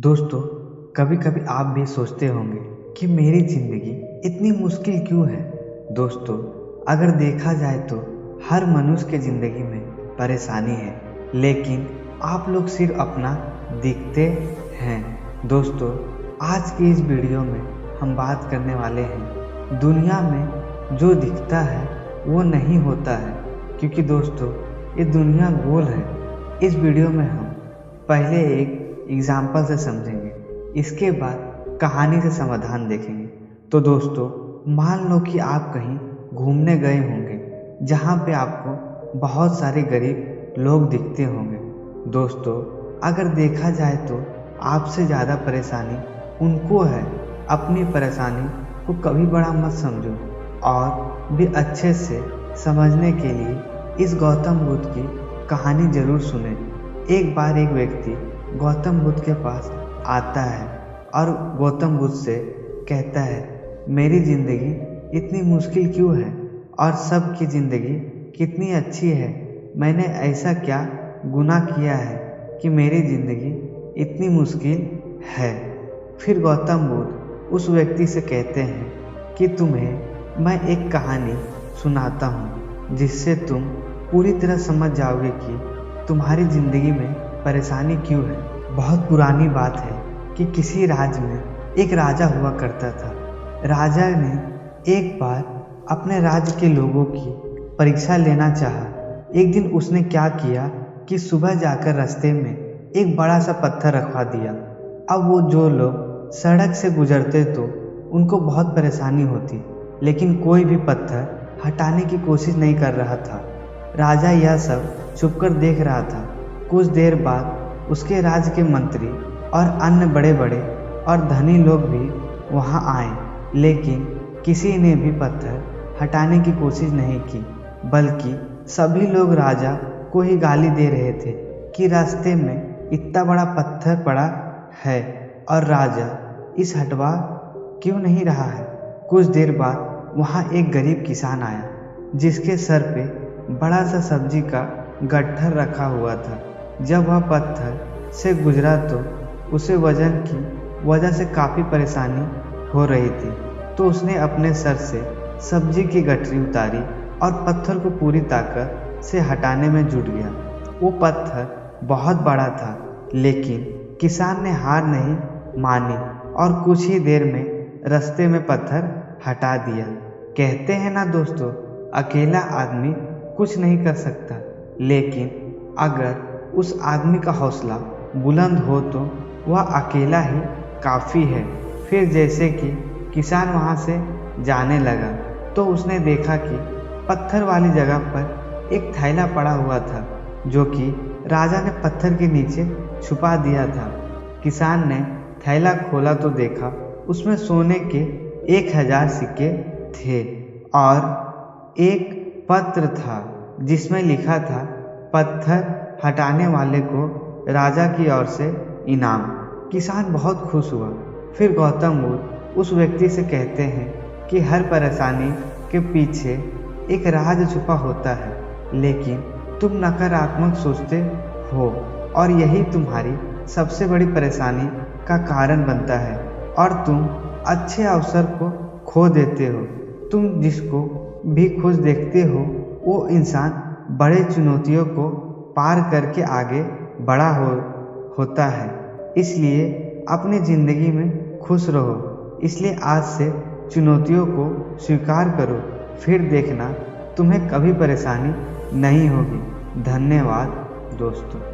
दोस्तों, कभी कभी आप भी सोचते होंगे कि मेरी ज़िंदगी इतनी मुश्किल क्यों है। दोस्तों, अगर देखा जाए तो हर मनुष्य के ज़िंदगी में परेशानी है, लेकिन आप लोग सिर्फ अपना दिखते हैं। दोस्तों, आज की इस वीडियो में हम बात करने वाले हैं दुनिया में जो दिखता है वो नहीं होता है, क्योंकि दोस्तों ये दुनिया गोल है। इस वीडियो में हम पहले एक एग्जाम्पल से समझेंगे, इसके बाद कहानी से समाधान देखेंगे। तो दोस्तों, मान लो कि आप कहीं घूमने गए होंगे जहाँ पे आपको बहुत सारे गरीब लोग दिखते होंगे। दोस्तों, अगर देखा जाए तो आपसे ज़्यादा परेशानी उनको है। अपनी परेशानी को कभी बड़ा मत समझो और भी अच्छे से समझने के लिए इस गौतम बुद्ध की कहानी ज़रूर सुने। एक बार एक व्यक्ति गौतम बुद्ध के पास आता है और गौतम बुद्ध से कहता है, मेरी ज़िंदगी इतनी मुश्किल क्यों है और सबकी ज़िंदगी कितनी अच्छी है। मैंने ऐसा क्या गुनाह किया है कि मेरी ज़िंदगी इतनी मुश्किल है। फिर गौतम बुद्ध उस व्यक्ति से कहते हैं कि तुम्हें मैं एक कहानी सुनाता हूँ जिससे तुम पूरी तरह समझ जाओगे कि तुम्हारी ज़िंदगी में परेशानी क्यों है। बहुत पुरानी बात है कि किसी राज्य में एक राजा हुआ करता था। राजा ने एक बार अपने राज्य के लोगों की परीक्षा लेना चाहा। एक दिन उसने क्या किया कि सुबह जाकर रास्ते में एक बड़ा सा पत्थर रखवा दिया। अब वो जो लोग सड़क से गुजरते तो उनको बहुत परेशानी होती, लेकिन कोई भी पत्थर हटाने की कोशिश नहीं कर रहा था। राजा यह सब छुपकर देख रहा था। कुछ देर बाद उसके राज्य के मंत्री और अन्य बड़े बड़े और धनी लोग भी वहां आए, लेकिन किसी ने भी पत्थर हटाने की कोशिश नहीं की, बल्कि सभी लोग राजा को ही गाली दे रहे थे कि रास्ते में इतना बड़ा पत्थर पड़ा है और राजा इस हटवा क्यों नहीं रहा है। कुछ देर बाद वहां एक गरीब किसान आया जिसके सर पे बड़ा सा सब्जी का गट्ठर रखा हुआ था। जब वह पत्थर से गुजरा तो उसे वजन की वजह से काफ़ी परेशानी हो रही थी, तो उसने अपने सर से सब्जी की गठरी उतारी और पत्थर को पूरी ताकत से हटाने में जुट गया। वो पत्थर बहुत बड़ा था, लेकिन किसान ने हार नहीं मानी और कुछ ही देर में रास्ते में पत्थर हटा दिया। कहते हैं ना दोस्तों, अकेला आदमी कुछ नहीं कर सकता, लेकिन अगर उस आदमी का हौसला बुलंद हो तो वह अकेला ही काफ़ी है। फिर जैसे कि किसान वहाँ से जाने लगा तो उसने देखा कि पत्थर वाली जगह पर एक थैला पड़ा हुआ था, जो कि राजा ने पत्थर के नीचे छुपा दिया था। किसान ने थैला खोला तो देखा उसमें सोने के 1000 सिक्के थे और एक पत्र था जिसमें लिखा था, पत्थर हटाने वाले को राजा की ओर से इनाम। किसान बहुत खुश हुआ। फिर गौतम बुद्ध उस व्यक्ति से कहते हैं कि हर परेशानी के पीछे एक राज छुपा होता है, लेकिन तुम नकारात्मक सोचते हो और यही तुम्हारी सबसे बड़ी परेशानी का कारण बनता है और तुम अच्छे अवसर को खो देते हो। तुम जिसको भी खुश देखते हो वो इंसान बड़े चुनौतियों को पार करके आगे बड़ा होता है। इसलिए अपनी ज़िंदगी में खुश रहो। इसलिए आज से चुनौतियों को स्वीकार करो, फिर देखना तुम्हें कभी परेशानी नहीं होगी। धन्यवाद दोस्तों।